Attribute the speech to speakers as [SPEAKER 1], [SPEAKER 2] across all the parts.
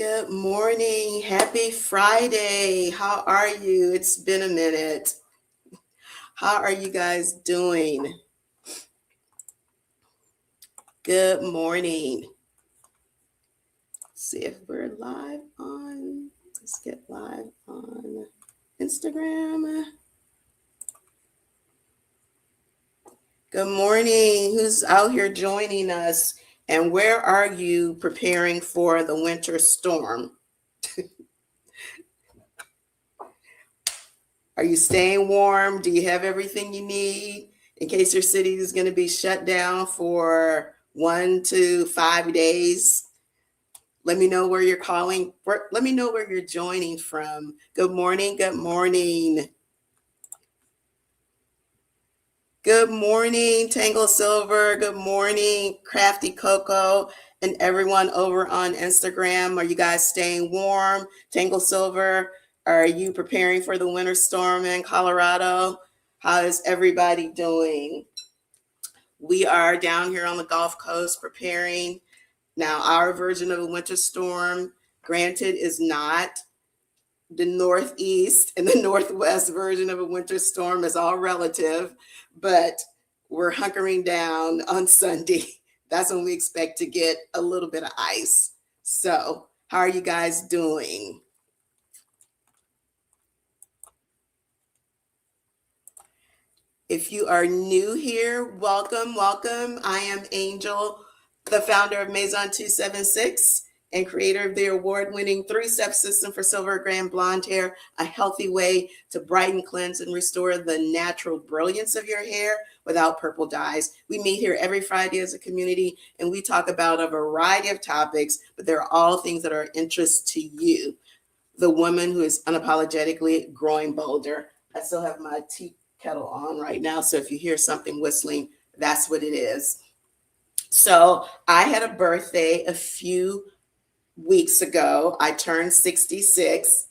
[SPEAKER 1] Good morning. Happy Friday. How are you? It's been a minute. How are you guys doing? Good morning. See if we're live on. Let's get live on Instagram. Good morning. Who's out here joining us? And where are you preparing for the winter storm? Are you staying warm? Do you have everything you need in case your city is going to be shut down for 1 to 5 days? Let me know where you're calling. Let me know where you're joining from. Good morning. Good morning. Good morning, Tangle Silver. Good morning, Crafty Coco, and everyone over on Instagram. Are you guys staying warm? Tangle Silver, are you preparing for the winter storm in Colorado? How is everybody doing? We are down here on the Gulf Coast preparing. Now, our version of a winter storm, granted, is not the Northeast and the Northwest version of a winter storm, is all relative, but we're hunkering down on Sunday. That's when we expect to get a little bit of ice. So, how are you guys doing? If you are new here, welcome, welcome. I am Angel, the founder of Maison 276 and creator of the award-winning 3-step system for silver grand blonde hair, a healthy way to brighten, cleanse, and restore the natural brilliance of your hair without purple dyes. We meet here every Friday as a community, and we talk about a variety of topics, but they're all things that are of interest to you, the woman who is unapologetically growing bolder. I still have my tea kettle on right now, so if you hear something whistling, that's what it is. So I had a birthday a few weeks ago. I turned 66,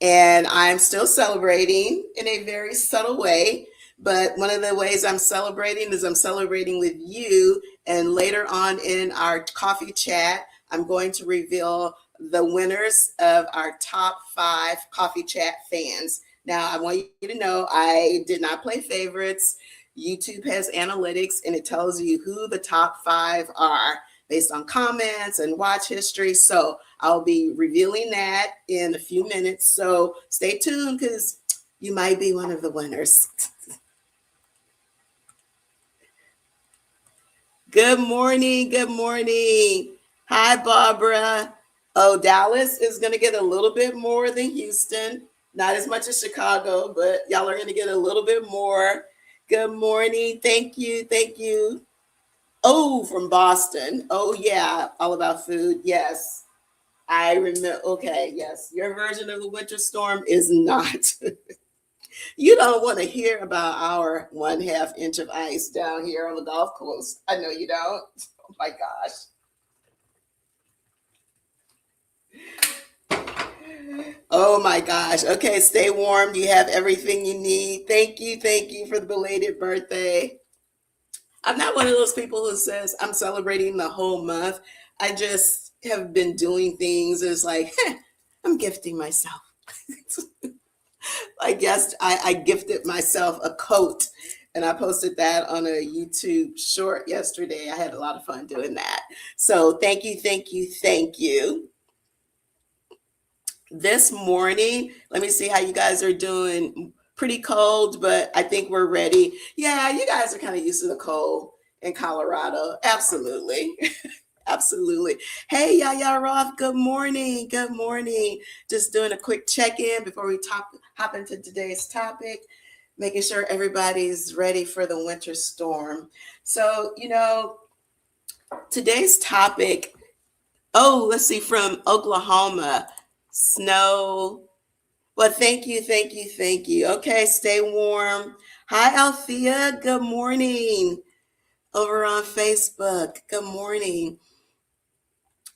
[SPEAKER 1] and I'm still celebrating in a very subtle way. But one of the ways I'm celebrating is I'm celebrating with you. And later on in our coffee chat, I'm going to reveal the winners of our top 5 coffee chat fans. Now, I want you to know I did not play favorites. YouTube has analytics, and it tells you who the top 5 are based on comments and watch history. So I'll be revealing that in a few minutes. So stay tuned because you might be one of the winners. Good morning. Good morning. Hi, Barbara. Oh, Dallas is going to get a little bit more than Houston. Not as much as Chicago, but y'all are going to get a little bit more. Good morning. Thank you. Thank you. Oh, from Boston. Oh, yeah. All about food. Yes. I remember. Okay. Yes. Your version of the winter storm is not. You don't want to hear about our 1/2 inch of ice down here on the Gulf Coast. I know you don't. Oh my gosh. Oh my gosh. Okay, stay warm. You have everything you need. Thank you. Thank you for the belated birthday. I'm not one of those people who says I'm celebrating the whole month. I just have been doing things. It's like, I'm gifting myself. I guess I gifted myself a coat, and I posted that on a YouTube short yesterday. I had a lot of fun doing that. So thank you, thank you, thank you. This morning, let me see how you guys are doing. Pretty cold, but I think we're ready. Yeah, you guys are kind of used to the cold in Colorado. Absolutely. Absolutely. Hey, Yaya Roth, good morning. Good morning. Just doing a quick check-in before we hop into today's topic, making sure everybody's ready for the winter storm. So, today's topic, let's see, from Oklahoma, snow. Well, thank you, thank you, thank you. Okay, stay warm. Hi, Althea. Good morning. Over on Facebook. Good morning.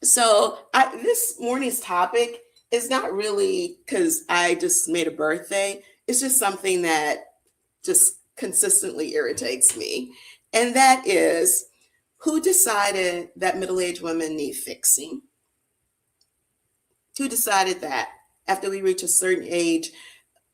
[SPEAKER 1] So this morning's topic is not really because I just made a birthday. It's just something that just consistently irritates me. And that is, who decided that middle-aged women need fixing? Who decided that? After we reach a certain age,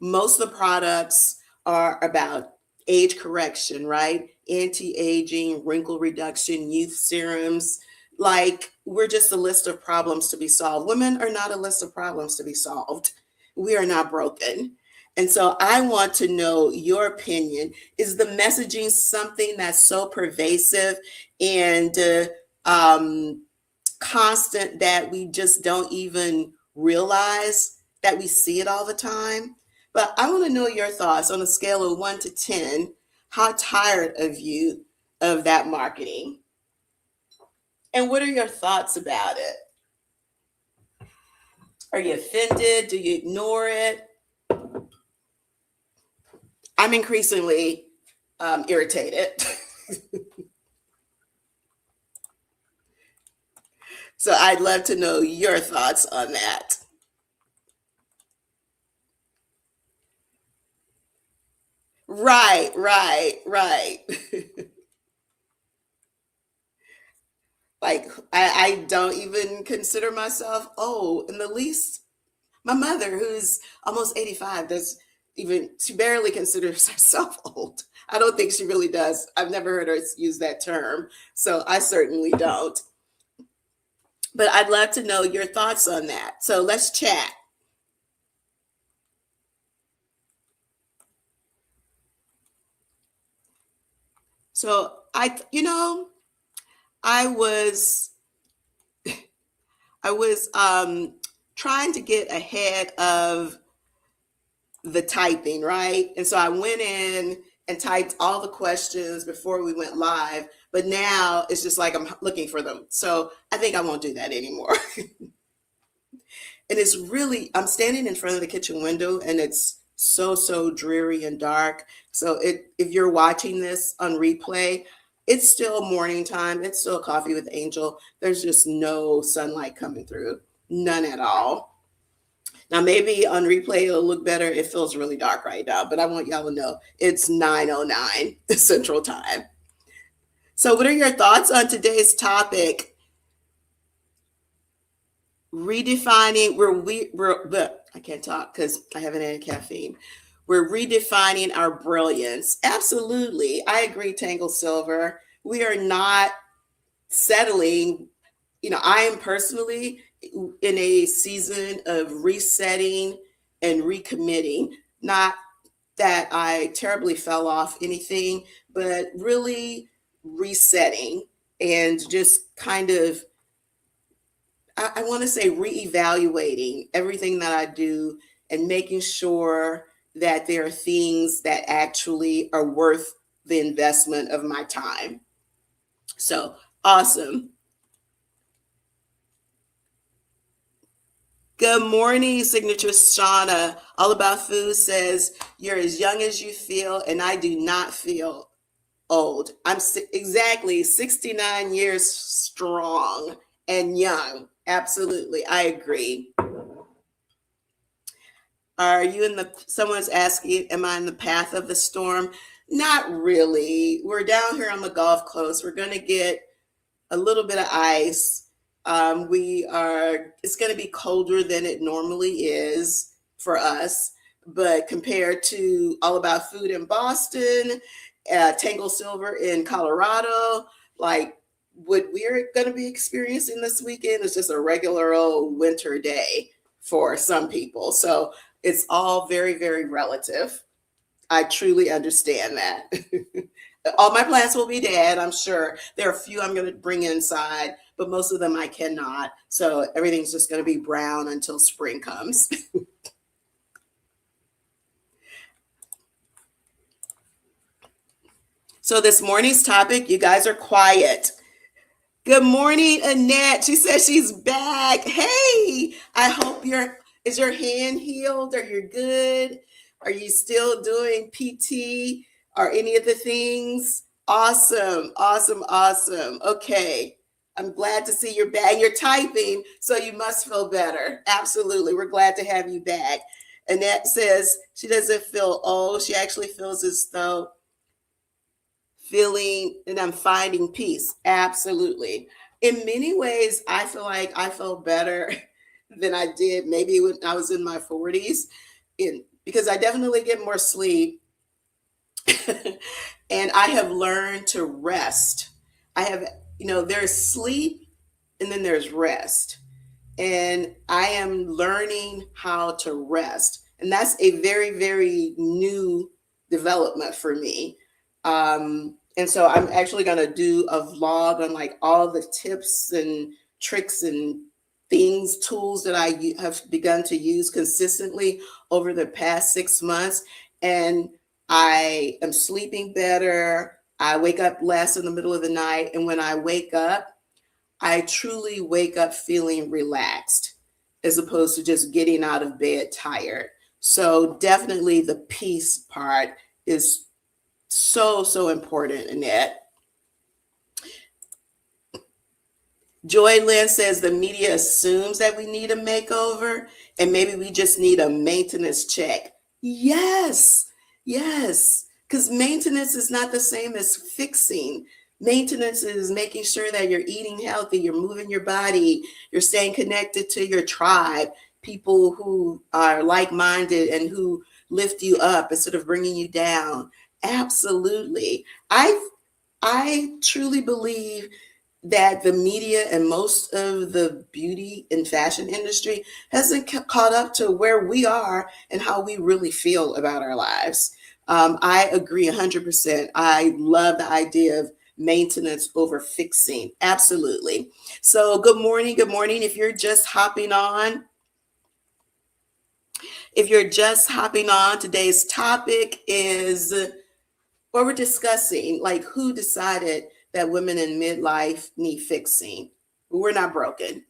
[SPEAKER 1] most of the products are about age correction, right? Anti-aging, wrinkle reduction, youth serums. Like, we're just a list of problems to be solved. Women are not a list of problems to be solved. We are not broken. And so I want to know your opinion. Is the messaging something that's so pervasive and constant that we just don't even realize that we see it all the time? But I want to know your thoughts on a scale of 1 to 10. How tired of you of that marketing? And what are your thoughts about it? Are you offended? Do you ignore it? I'm increasingly irritated. So I'd love to know your thoughts on that. Right, right, right. Like, I don't even consider myself old in the least. My mother, who's almost 85, does even, she barely considers herself old. I don't think she really does. I've never heard her use that term. So I certainly don't. But I'd love to know your thoughts on that. So let's chat. So I was I was trying to get ahead of the typing, right? And so I went in and typed all the questions before we went live, but now it's just like I'm looking for them. So I think I won't do that anymore. And it's really, I'm standing in front of the kitchen window and it's so dreary and dark. So if you're watching this on replay, it's still morning time. It's still coffee with Angel. There's just no sunlight coming through, none at all. Now, maybe on replay it'll look better. It feels really dark right now, but I want y'all to know it's 9:09 Central Time. So, what are your thoughts on today's topic? Redefining. I can't talk because I haven't had caffeine. We're redefining our brilliance. Absolutely, I agree, Tangle Silver. We are not settling. I am personally in a season of resetting and recommitting. Not that I terribly fell off anything, but really resetting and just kind of, I want to say, reevaluating everything that I do and making sure that there are things that actually are worth the investment of my time. So awesome. Good morning, Signature Shauna. All About Food says, you're as young as you feel, and I do not feel old. I'm exactly 69 years strong and young. Absolutely. I agree. Are you in the, someone's asking, am I in the path of the storm? Not really. We're down here on the Gulf Coast. We're going to get a little bit of ice. It's going to be colder than it normally is for us, but compared to All About Food in Boston, Tangle Silver in Colorado, like what we're going to be experiencing this weekend is just a regular old winter day for some people. So it's all very relative. I truly understand that. All my plants will be dead, I'm sure. There are a few I'm going to bring inside, but most of them I cannot. So everything's just going to be brown until spring comes. So this morning's topic, you guys are quiet. Good morning, Annette. She says she's back. Hey, I hope is your hand healed? Are you good? Are you still doing PT or any of the things? Awesome. Okay. I'm glad to see you're back. You're typing, so you must feel better. Absolutely. We're glad to have you back. Annette says she doesn't feel old. She actually feels as though feeling and I'm finding peace. Absolutely. In many ways, I feel like I felt better than I did maybe when I was in my 40s. Because I definitely get more sleep and I have learned to rest. I have, there's sleep and then there's rest. And I am learning how to rest. And that's a very, very new development for me. And so I'm actually going to do a vlog on like all the tips and tricks and things, tools that I have begun to use consistently over the past 6 months. And I am sleeping better. I wake up less in the middle of the night. And when I wake up, I truly wake up feeling relaxed as opposed to just getting out of bed tired. So definitely the peace part is so, so important in that. Joy Lynn says the media assumes that we need a makeover and maybe we just need a maintenance check. Yes, yes, because maintenance is not the same as fixing. Maintenance is making sure that you're eating healthy, you're moving your body, you're staying connected to your tribe, people who are like minded and who lift you up instead of bringing you down. Absolutely. I truly believe that the media and most of the beauty and fashion industry hasn't caught up to where we are and how we really feel about our lives. I agree 100%. I love the idea of maintenance over fixing. Absolutely. So, good morning. Good morning. If you're just hopping on, today's topic is what we're discussing, like who decided that women in midlife need fixing. We're not broken.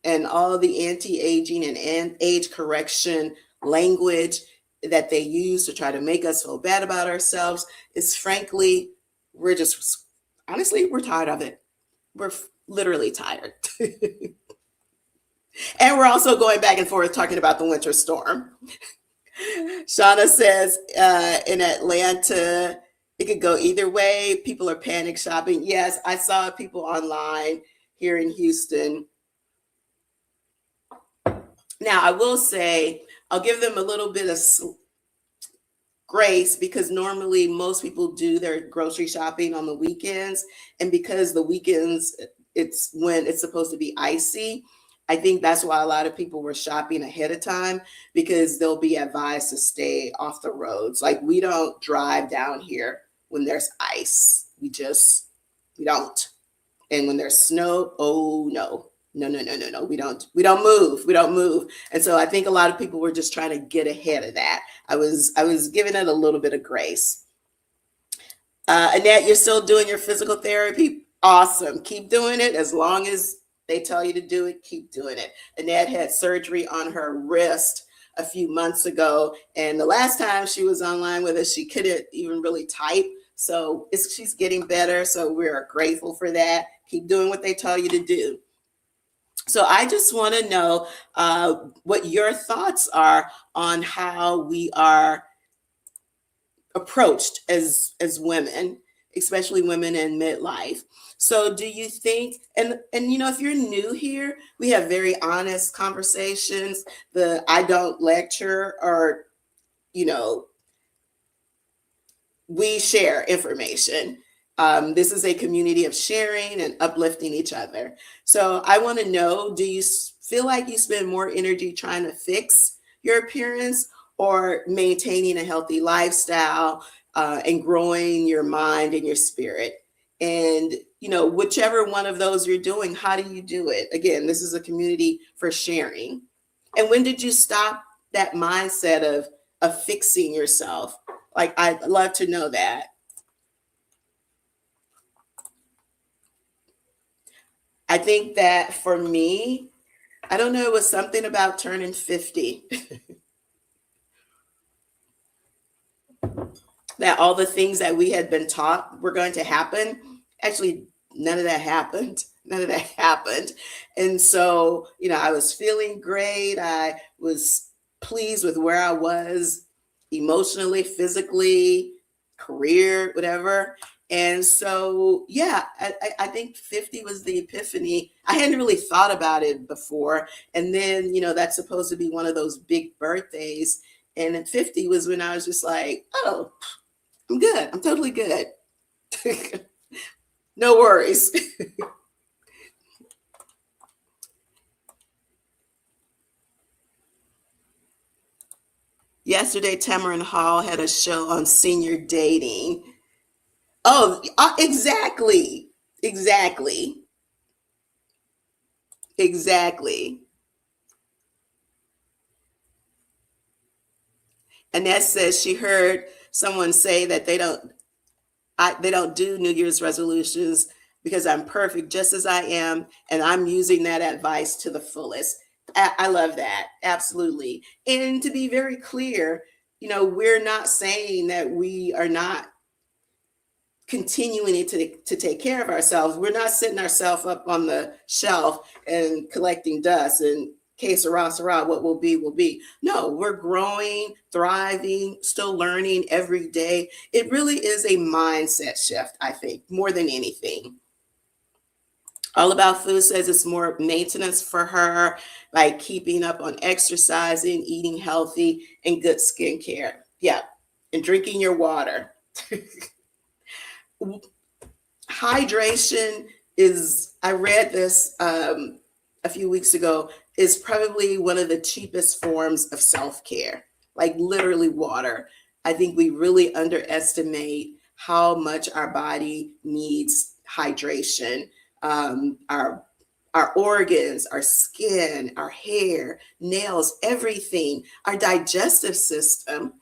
[SPEAKER 1] And all the anti-aging and age correction language that they use to try to make us feel bad about ourselves is frankly, we're just, honestly, we're tired of it. We're literally tired. And we're also going back and forth talking about the winter storm. Shauna says in Atlanta, it could go either way. People are panic shopping. Yes, I saw people online here in Houston. Now, I will say, I'll give them a little bit of grace because normally most people do their grocery shopping on the weekends. And because the weekends, it's when it's supposed to be icy. I think that's why a lot of people were shopping ahead of time because they'll be advised to stay off the roads. Like we don't drive down here when there's ice. We don't. And when there's snow, oh no. No. We don't move. We don't move. And so I think a lot of people were just trying to get ahead of that. I was giving it a little bit of grace. Annette, you're still doing your physical therapy? Awesome. Keep doing it as long as they tell you to do it. Keep doing it. Annette had surgery on her wrist a few months ago. And the last time she was online with us, she couldn't even really type. So she's getting better. So we're grateful for that. Keep doing what they tell you to do. So I just want to know what your thoughts are on how we are approached as women, especially women in midlife. So do you think, and if you're new here, we have very honest conversations. I don't lecture or, we share information. This is a community of sharing and uplifting each other. So I want to know, do you feel like you spend more energy trying to fix your appearance or maintaining a healthy lifestyle and growing your mind and your spirit? And, whichever one of those you're doing, how do you do it? Again, this is a community for sharing. And when did you stop that mindset of fixing yourself? Like, I'd love to know that. I think that for me, I don't know, it was something about turning 50. That all the things that we had been taught were going to happen, actually, none of that happened. None of that happened. And so, I was feeling great. I was pleased with where I was emotionally, physically, career, whatever. And so, yeah, I think 50 was the epiphany. I hadn't really thought about it before. And then, that's supposed to be one of those big birthdays. And at 50 was when I was just like, oh, I'm good. I'm totally good. No worries. Yesterday, Tamara Hall had a show on senior dating. Oh, exactly. Exactly. Exactly. Annette says she heard someone say that they don't do New Year's resolutions because I'm perfect just as I am, and I'm using that advice to the fullest. I love that. Absolutely. And to be very clear, we're not saying that we are not continuing to take care of ourselves. We're not setting ourselves up on the shelf and collecting dust and que sera, what will be, will be. No, we're growing, thriving, still learning every day. It really is a mindset shift, I think, more than anything. All About Food says it's more maintenance for her, like keeping up on exercising, eating healthy, and good skincare. Yeah, and drinking your water. Hydration is, I read this a few weeks ago, is probably one of the cheapest forms of self-care, like literally water. I think we really underestimate how much our body needs hydration. Our organs, our skin, our hair, nails, everything, our digestive system,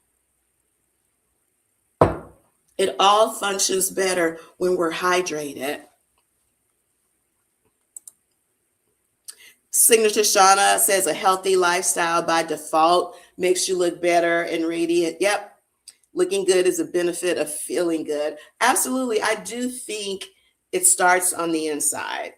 [SPEAKER 1] it all functions better when we're hydrated. Signature Shauna says a healthy lifestyle by default makes you look better and radiant. Yep. Looking good is a benefit of feeling good. Absolutely. I do think it starts on the inside,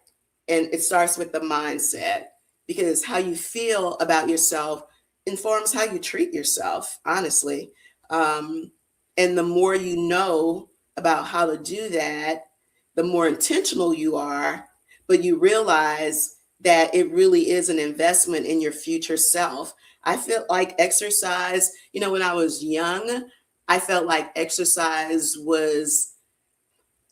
[SPEAKER 1] and it starts with the mindset, because how you feel about yourself informs how you treat yourself, honestly. Um, and the more you know about how to do that, the more intentional you are, but you realize that it really is an investment in your future self. I feel like exercise, when I was young, I felt like exercise was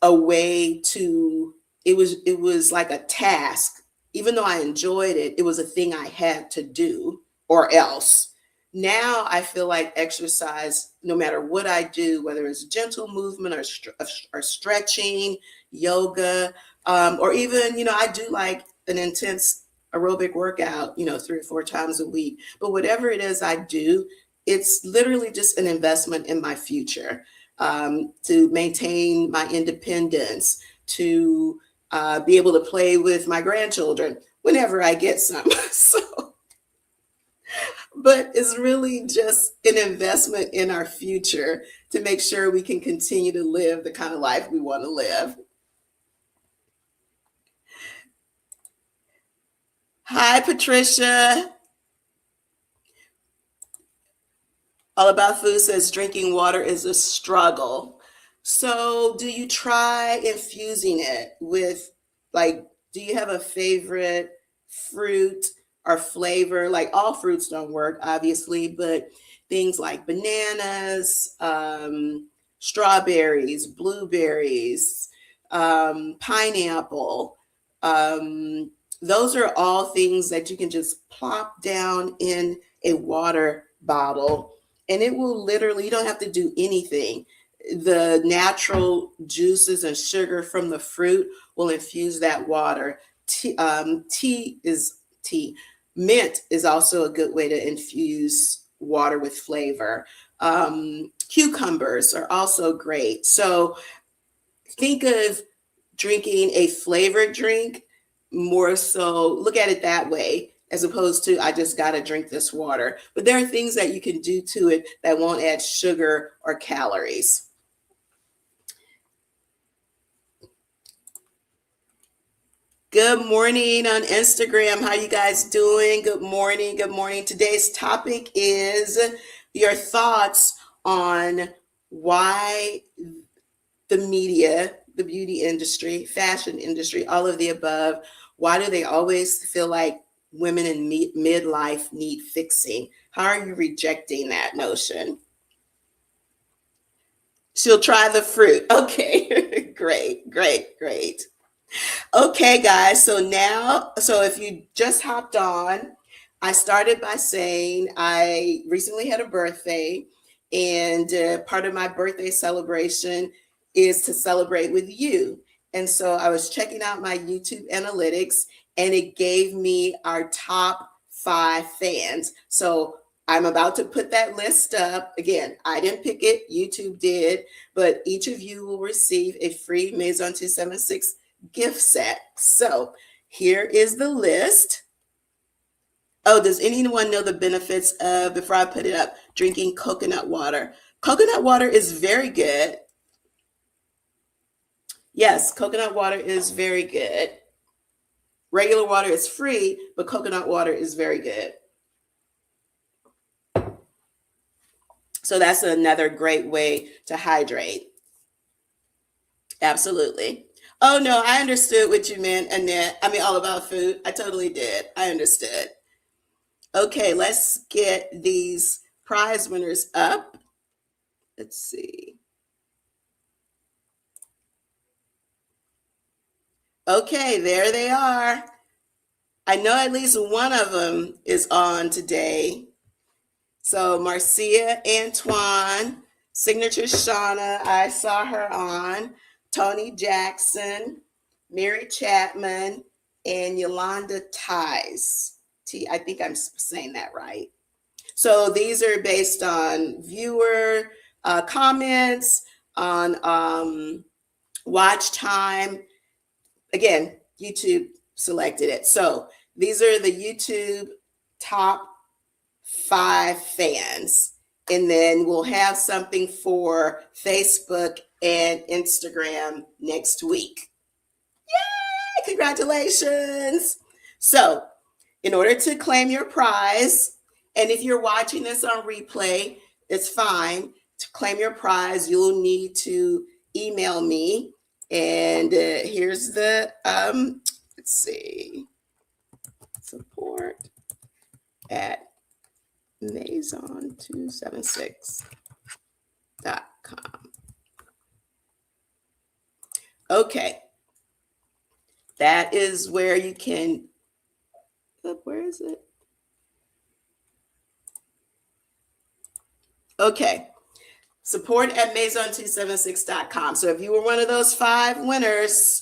[SPEAKER 1] a way to, it was like a task. Even though I enjoyed it, it was a thing I had to do or else. Now I feel like exercise, no matter what I do, whether it's gentle movement or stretching, yoga, or even, I do like an intense aerobic workout, 3 or 4 times a week. But whatever it is I do, it's literally just an investment in my future, to maintain my independence, to be able to play with my grandchildren whenever I get some. So, but it's really just an investment in our future to make sure we can continue to live the kind of life we want to live. Hi, Patricia. All About Food says drinking water is a struggle. So, do you try infusing it with, like, do you have a favorite fruit or flavor? Like, all fruits don't work, obviously, but things like bananas, strawberries, blueberries, pineapple. Um, those are all things that you can just plop down in a water bottle, and it will literally, you don't have to do anything. The natural juices and sugar from the fruit will infuse that water. Tea. Mint is also a good way to infuse water with flavor. Cucumbers are also great. So think of drinking a flavored drink more so, look at it that way, as opposed to I just got to drink this water. But there are things that you can do to it that won't add sugar or calories. Good morning on Instagram. How you guys doing? Good morning. Good morning. Today's topic is your thoughts on why the media, the beauty industry, fashion industry, all of the above, why do they always feel like women in midlife need fixing? How are you rejecting that notion? She'll try the fruit. Okay, great, great, great. Okay, guys. So if you just hopped on, I started by saying I recently had a birthday, and part of my birthday celebration is to celebrate with you. And so I was checking out my YouTube analytics, and it gave me our top 5 fans. So I'm about to put that list up. Again, I didn't pick it, YouTube did, but each of you will receive a free Maison 276 gift set. So here is the list. Oh, does anyone know the benefits of, before I put it up, drinking coconut water? Coconut water is very good. Yes, coconut water is very good. Regular water is free, but coconut water is very good. So that's another great way to hydrate. Absolutely. Oh no, I understood what you meant, Annette. I mean, all about food. I totally did. I understood. Okay, let's get these prize winners up. Let's see. Okay, there they are. I know at least one of them is on today. So Marcia Antoine, Signature Shauna, I saw her on. Tony Jackson, Mary Chapman, and Yolanda Ties. I think I'm saying that right. So these are based on viewer comments, on watch time. Again, YouTube selected it. So these are the YouTube top 5 fans. And then we'll have something for Facebook and Instagram next week. Yay! Congratulations. So, in order to claim your prize, and if you're watching this on replay, it's fine. To claim your prize, you'll need to email me. And here's the, let's see, support at maison276.com. Okay. That is where you can, where is it? Okay. Support at maison276.com. So if you were one of those 5 winners,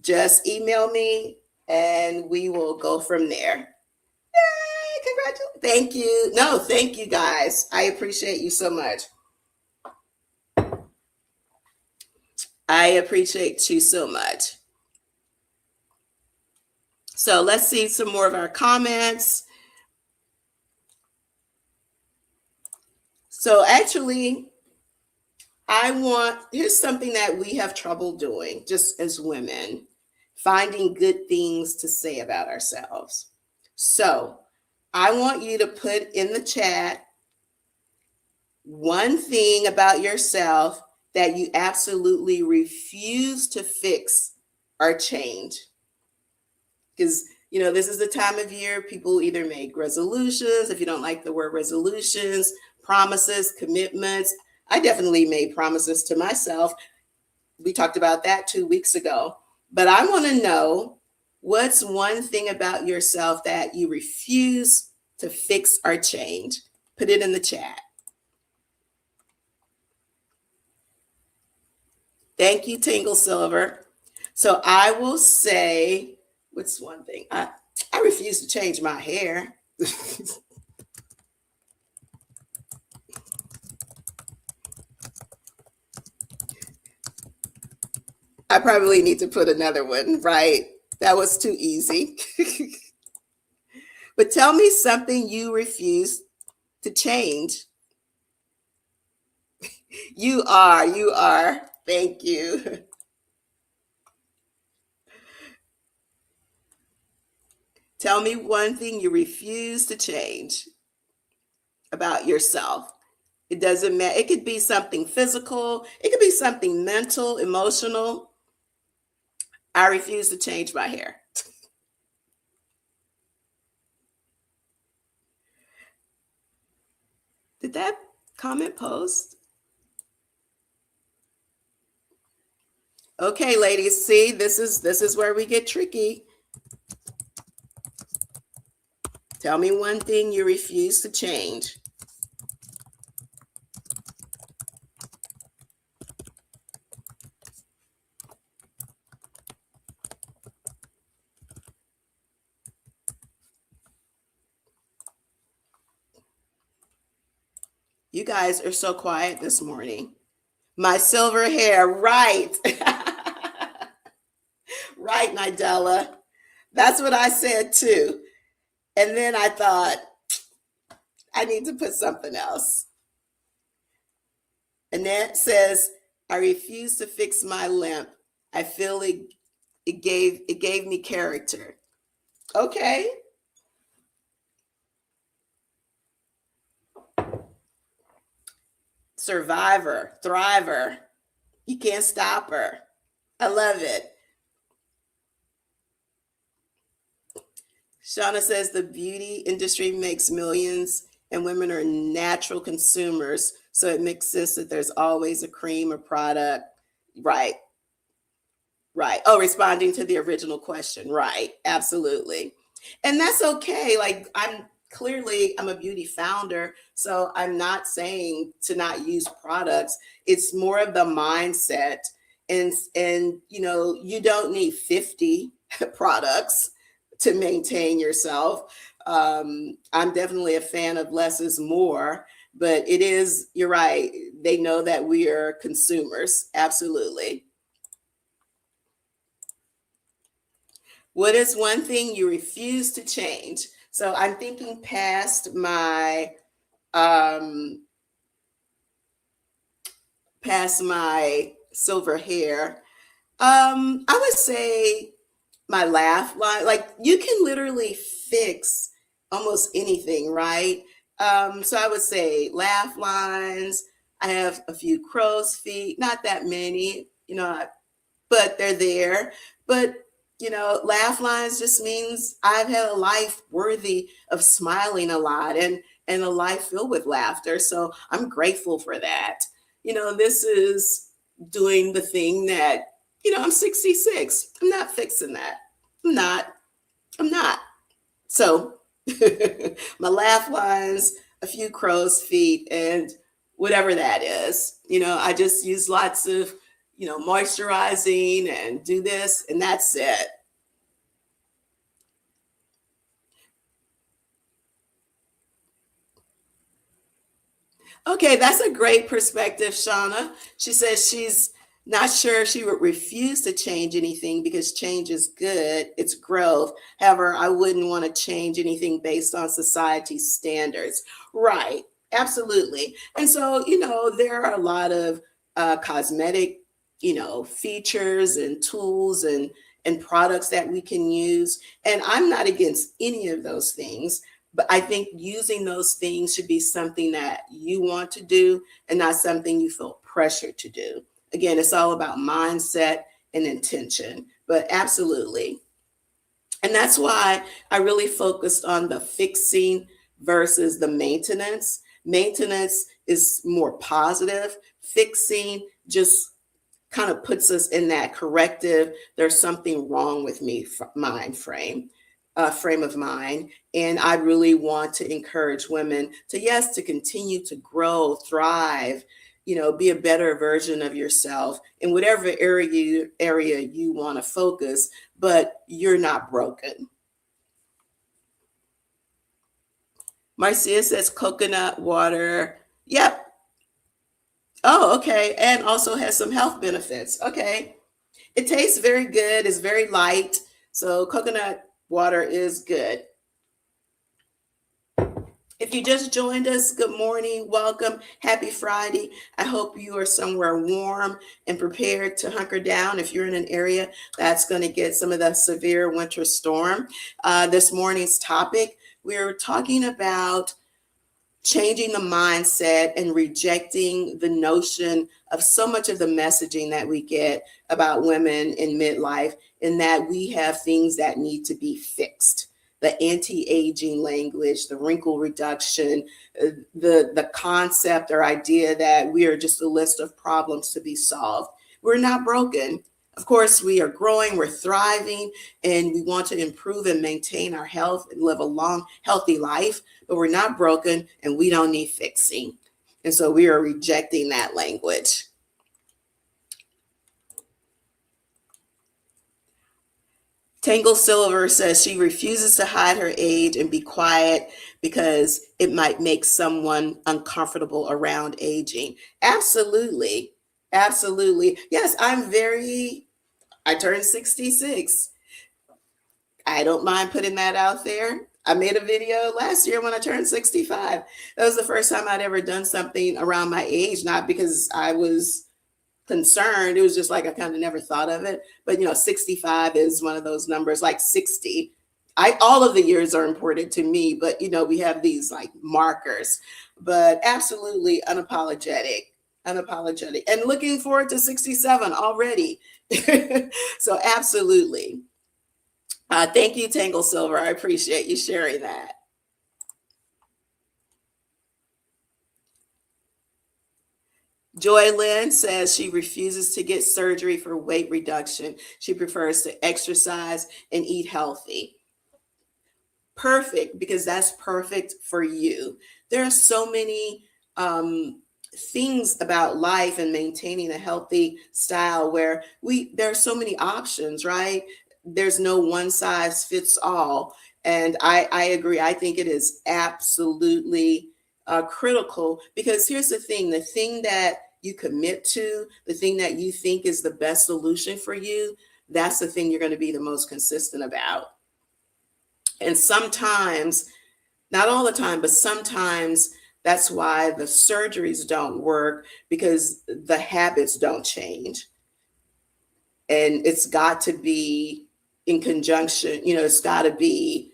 [SPEAKER 1] just email me and we will go from there. Yay! Congratulations. Thank you. No, thank you guys. I appreciate you so much. I appreciate you so much. So let's see some more of our comments. So actually, here's something that we have trouble doing just as women, finding good things to say about ourselves. So I want you to put in the chat one thing about yourself that you absolutely refuse to fix or change. Because, this is the time of year people either make resolutions. If you don't like the word resolutions, promises, commitments. I definitely made promises to myself. We talked about that 2 weeks ago. But I want to know, what's one thing about yourself that you refuse to fix or change? Put it in the chat. Thank you, Tingle Silver. So I will say, what's one thing? I refuse to change my hair. I probably need to put another one, right? That was too easy. But tell me something you refuse to change. You are. Thank you. Tell me one thing you refuse to change about yourself. It doesn't matter. It could be something physical. It could be something mental, emotional. I refuse to change my hair. Did that comment post? Okay, ladies, see, this is where we get tricky. Tell me one thing you refuse to change. You guys are so quiet this morning. My silver hair, right. Right, Nidella. That's what I said too. And then I thought, I need to put something else. Annette says, I refuse to fix my limp. I feel it gave me character. Okay. Survivor, thriver. You can't stop her. I love it. Shauna says the beauty industry makes millions and women are natural consumers. So it makes sense that there's always a cream or product. Right, right. Oh, responding to the original question. Right, absolutely. And that's okay. Like I'm a beauty founder, so I'm not saying to not use products. It's more of the mindset. And you don't need 50 products to maintain yourself. I'm definitely a fan of less is more, but you're right. They know that we are consumers. Absolutely. What is one thing you refuse to change? So I'm thinking um past my silver hair. I would say my laugh line. Like you can literally fix almost anything, right? So I would say laugh lines. I have a few crow's feet, not that many, but they're there. But laugh lines just means I've had a life worthy of smiling a lot and a life filled with laughter. So I'm grateful for that. This is doing the thing that I'm 66. I'm not fixing that. I'm not. I'm not. So my laugh lines, a few crow's feet, and whatever that is. I just use lots of moisturizing and do this, and that's it. Okay, that's a great perspective, Shauna. She says she's not sure she would refuse to change anything because change is good, it's growth. However, I wouldn't want to change anything based on society's standards. Right, absolutely. And so, there are a lot of cosmetic, features and tools and products that we can use. And I'm not against any of those things. But I think using those things should be something that you want to do and not something you feel pressured to do. Again, it's all about mindset and intention, but absolutely. And that's why I really focused on the fixing versus the maintenance. Maintenance is more positive, fixing just kind of puts us in that corrective, there's something wrong with me mind frame of mind. And I really want to encourage women to, yes, to continue to grow, thrive, be a better version of yourself in whatever area you want to focus, but you're not broken. Marcia says coconut water. Yep. Oh, okay. And also has some health benefits. Okay. It tastes very good. It's very light. So coconut water is good. If you just joined us, good morning, welcome, happy Friday. I hope you are somewhere warm and prepared to hunker down if you're in an area that's going to get some of the severe winter storm. This morning's topic, we're talking about changing the mindset and rejecting the notion of so much of the messaging that we get about women in midlife, in that we have things that need to be fixed. The anti-aging language, the wrinkle reduction, the concept or idea that we are just a list of problems to be solved. We're not broken. Of course, we are growing, we're thriving, and we want to improve and maintain our health and live a long, healthy life, but we're not broken and we don't need fixing. And so we are rejecting that language. Tangle Silver says she refuses to hide her age and be quiet because it might make someone uncomfortable around aging. Absolutely. Absolutely. Yes, I turned 66. I don't mind putting that out there. I made a video last year when I turned 65. That was the first time I'd ever done something around my age, not because I was concerned. It was just like I kind of never thought of it. But 65 is one of those numbers, like 60. All of the years are important to me, but we have these like markers. But absolutely unapologetic, and looking forward to 67 already. So absolutely. Thank you, Tangle Silver. I appreciate you sharing that. Joy Lynn says she refuses to get surgery for weight reduction. She prefers to exercise and eat healthy. Perfect, because that's perfect for you. There are so many things about life and maintaining a healthy style where there are so many options, right? There's no one size fits all. And I agree. I think it is absolutely critical, because here's the thing that you commit to, the thing that you think is the best solution for you, that's the thing you're going to be the most consistent about. And sometimes, not all the time, but sometimes that's why the surgeries don't work, because the habits don't change. And it's got to be in conjunction, you've got to be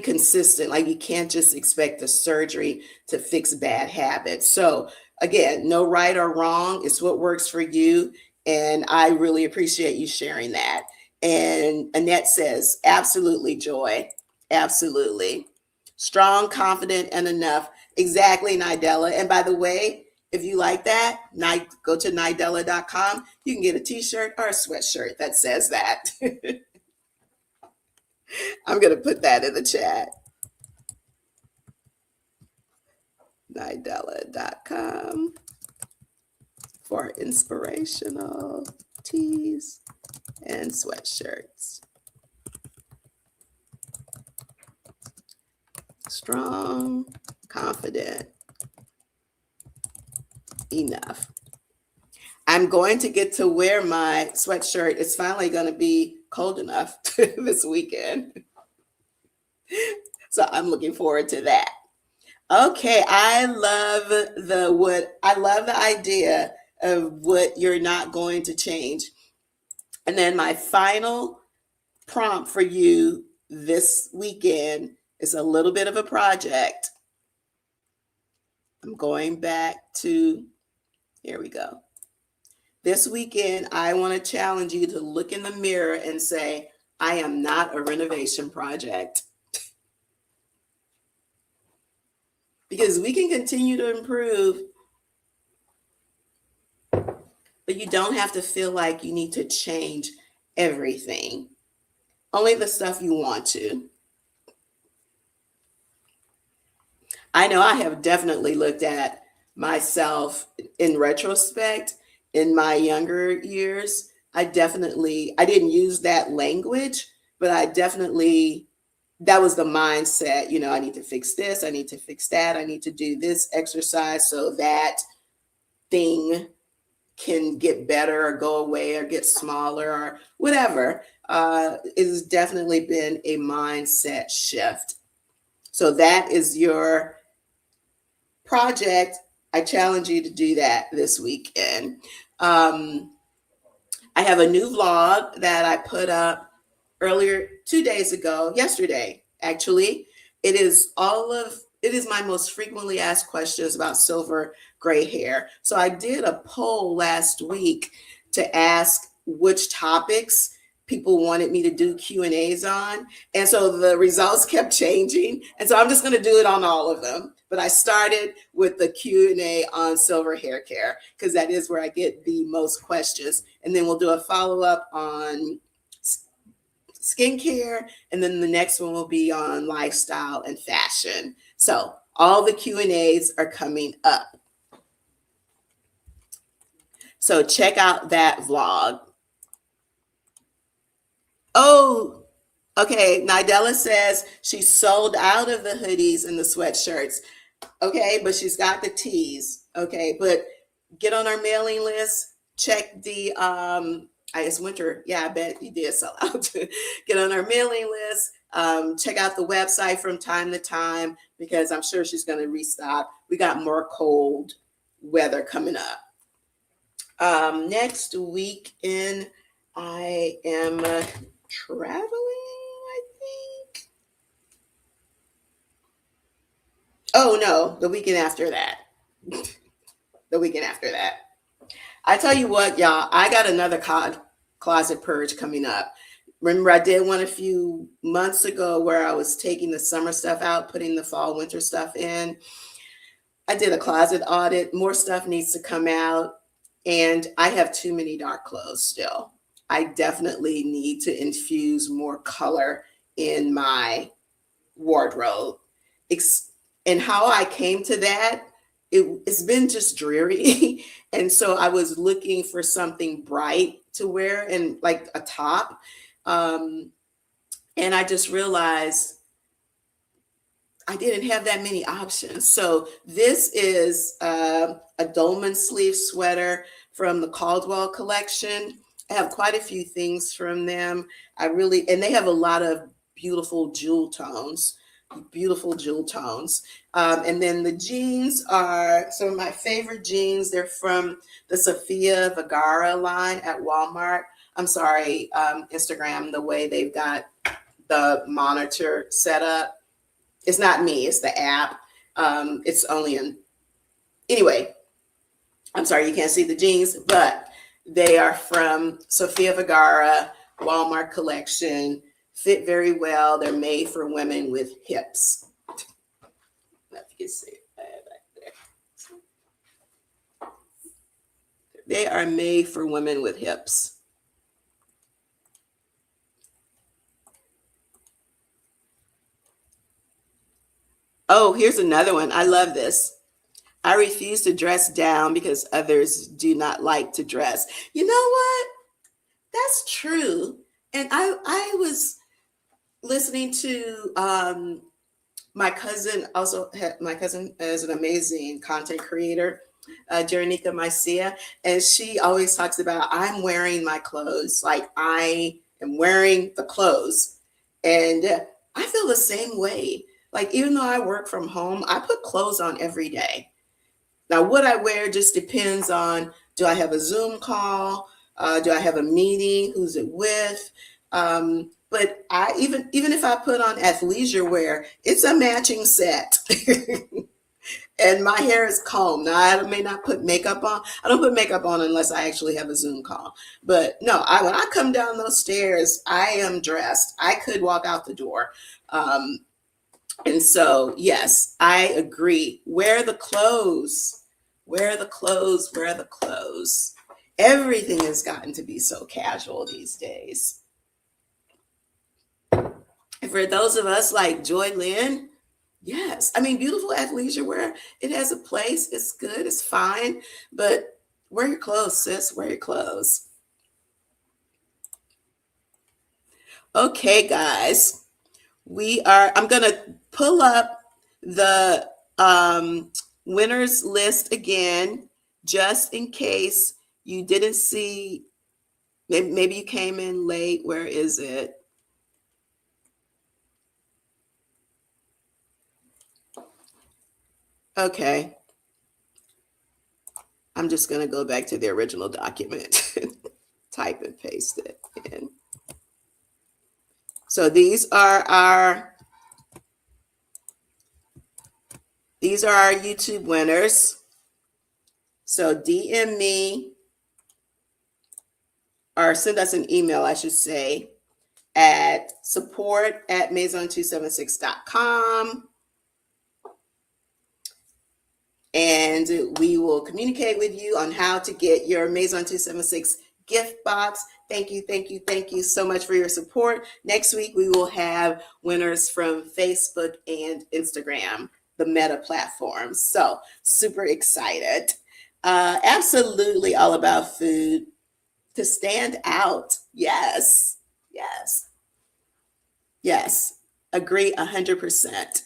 [SPEAKER 1] consistent. Like, you can't just expect the surgery to fix bad habits. So again, no right or wrong. It's what works for you. And I really appreciate you sharing that. And Annette says, absolutely, Joy. Absolutely. Strong, confident, and enough. Exactly, Nidella. And by the way, if you like that, go to nidella.com. You can get a t-shirt or a sweatshirt that says that. I'm going to put that in the chat. Nidella.com for inspirational tees and sweatshirts. Strong, confident, enough. I'm going to get to wear my sweatshirt. It's finally going to be cold enough this weekend. So I'm looking forward to that. Okay, I love the idea of what you're not going to change. And then my final prompt for you this weekend is a little bit of a project. I'm going back to, here we go. This weekend, I want to challenge you to look in the mirror and say, I am not a renovation project. Because we can continue to improve, but you don't have to feel like you need to change everything. Only the stuff you want to. I know I have definitely looked at myself in retrospect in my younger years. I didn't use that language, but that was the mindset. I need to fix this, I need to fix that, I need to do this exercise so that thing can get better or go away or get smaller or whatever. It has definitely been a mindset shift. So that is your project. I challenge you to do that this weekend. I have a new vlog that I put up earlier, 2 days ago, yesterday, actually. it is my most frequently asked questions about silver gray hair. So I did a poll last week to ask which topics people wanted me to do Q&As on. And so the results kept changing. And so I'm just going to do it on all of them. But I started with the Q&A on silver hair care because that is where I get the most questions. And then we'll do a follow-up on skincare, and then the next one will be on lifestyle and fashion. So all the Q&As are coming up. So check out that vlog. Oh, okay. Nidella says she's sold out of the hoodies and the sweatshirts. Okay, but she's got the tees. Okay, but get on our mailing list. Check the I guess winter. Yeah, I bet you did sell out. Get on our mailing list. Check out the website from time to time because I'm sure she's going to restock. We got more cold weather coming up. Next weekend, I am traveling, I think. Oh, no, the weekend after that. The weekend after that. I tell you what, y'all, I got another closet purge coming up. Remember, I did one a few months ago where I was taking the summer stuff out, putting the fall, winter stuff in. I did a closet audit. More stuff needs to come out. And I have too many dark clothes still. I definitely need to infuse more color in my wardrobe. And how I came to that, it's been just dreary. And so I was looking for something bright to wear and like a top. And I just realized I didn't have that many options. So this is a dolman sleeve sweater from the Caldwell collection. I have quite a few things from them. And they have a lot of beautiful jewel tones, and then the jeans are some of my favorite jeans. They're from the Sofia Vergara line at Walmart. I'm sorry, Instagram, the way they've got the monitor set up. It's not me, it's the app. It's only anyway, I'm sorry, you can't see the jeans, but they are from Sofia Vergara, Walmart collection, fit very well. They're made for women with hips. I don't know if you can see it back there. They are made for women with hips. Oh, here's another one. I love this. I refuse to dress down because others do not like to dress. You know what? That's true. And I was listening to my cousin. My cousin is an amazing content creator, Jeranika Mycia, and she always talks about I'm wearing my clothes, like I am wearing the clothes, and I feel the same way. Like even though I work from home, I put clothes on every day. Now, what I wear just depends on, do I have a Zoom call? Do I have a meeting? Who's it with? But even if I put on athleisure wear, it's a matching set. And my hair is combed. Now, I may not put makeup on. I don't put makeup on unless I actually have a Zoom call. But no, when I come down those stairs, I am dressed. I could walk out the door. And so, yes, I agree. Wear the clothes. Wear the clothes. Wear the clothes. Everything has gotten to be so casual these days. And for those of us like Joy Lynn, yes, I mean, beautiful athleisure wear, it has a place. It's good. It's fine. But wear your clothes, sis. Wear your clothes. Okay, guys. I'm going to pull up the winners list again, just in case you didn't see, maybe you came in late. Where is it? Okay. I'm just going to go back to the original document, type and paste it in. So these are our These are our YouTube winners. So DM me or send us an email, I should say, at support@maison276.com. And we will communicate with you on how to get your Maison 276 gift box. Thank you, thank you, thank you so much for your support. Next week, we will have winners from Facebook and Instagram, the Meta platforms. So super excited. Absolutely all about food to stand out. Yes, yes, yes. Agree 100%.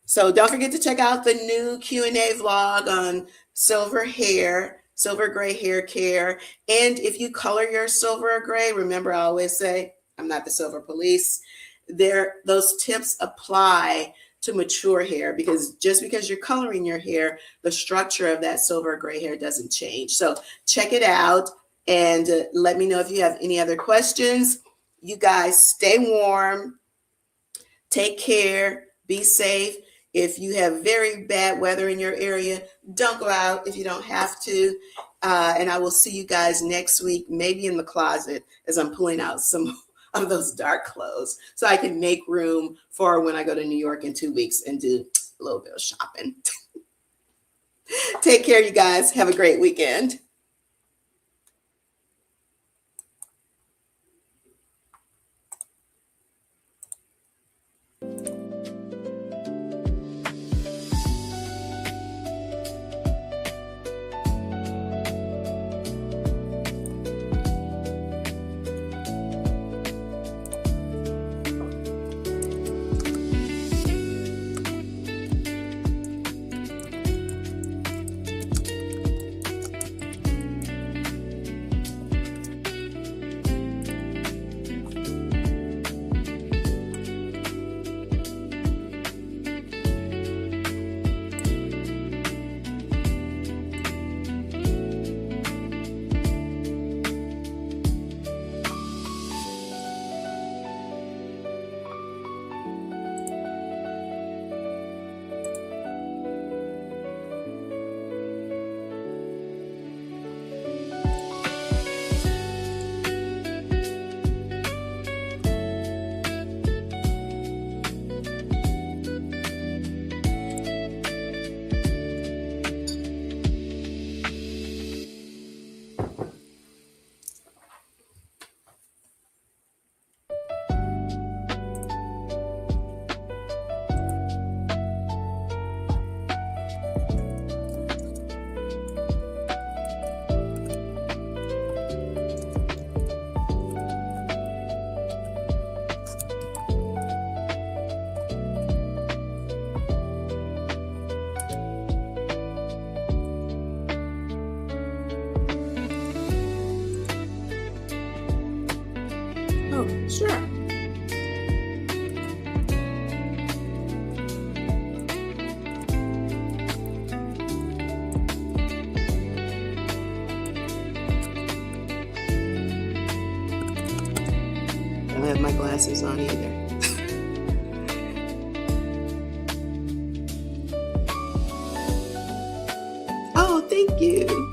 [SPEAKER 1] So don't forget to check out the new Q&A vlog on silver gray hair care. And if you color your silver or gray, remember I always say, I'm not the silver police. Those tips apply to mature hair, because just because you're coloring your hair, the structure of that silver or gray hair doesn't change. So check it out and let me know if you have any other questions. You guys stay warm, take care, be safe. If you have very bad weather in your area, don't go out if you don't have to. And I will see you guys next week, maybe in the closet, as I'm pulling out some of those dark clothes so I can make room for when I go to New York in 2 weeks and do a little bit of shopping. Take care, you guys. Have a great weekend. Oh, sure. I don't have my glasses on either. Oh, thank you.